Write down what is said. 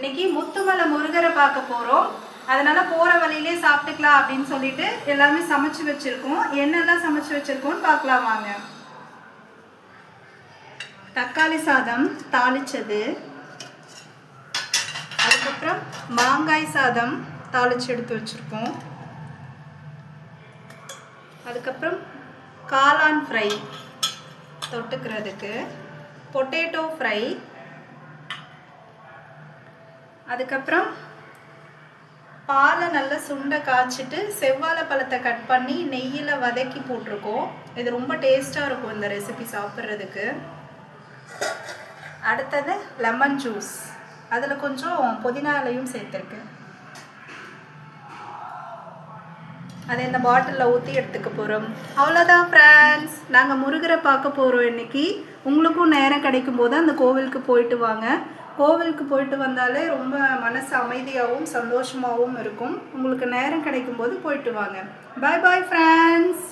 இன்னைக்கு முத்துமலை முருகரை பார்க்க போகிறோம். அதனால் போகிற வழியிலே சாப்பிட்டுக்கலாம் அப்படின்னு சொல்லிட்டு எல்லாமே சமைச்சு வச்சுருக்கோம். என்னெல்லாம் சமைச்சு வச்சுருக்கோன்னு பார்க்கலாம் வாங்க. தக்காளி சாதம் தாளிச்சது, அதுக்கப்புறம் மாங்காய் சாதம் தாளித்து எடுத்து வச்சுருக்கோம். அதுக்கப்புறம் காளான் ஃப்ரை தொட்டுக்கிறதுக்கு, பொட்டேட்டோ ஃப்ரை, அதுக்கப்புறம் பாலை நல்லா சுண்டை காய்ச்சிட்டு செவ்வாழை பழத்தை கட் பண்ணி நெய்யில் வதக்கி போட்டிருக்கோம். இது ரொம்ப டேஸ்ட்டாக இருக்கும் இந்த ரெசிபி சாப்பிட்றதுக்கு. அடுத்தது லெமன் ஜூஸ், அதில் கொஞ்சம் புதினா இலையும் சேர்த்துருக்கேன். அதை இந்த பாட்டிலில் ஊற்றி எடுத்துக்க போகிறோம். அவ்வளோதான் ஃப்ரெண்ட்ஸ், நாங்கள் முருகரை பார்க்க போகிறோம் இன்றைக்கி. உங்களுக்கும் நேரம் கிடைக்கும் போது அந்த கோவிலுக்கு போயிட்டு வாங்க. கோவிலுக்கு போயிட்டு வந்தாலே ரொம்ப மனசு அமைதியாகவும் சந்தோஷமாகவும் இருக்கும். உங்களுக்கு நேரம் கிடைக்கும் போது போயிட்டு வாங்க. பாய் பாய் ஃப்ரெண்ட்ஸ்.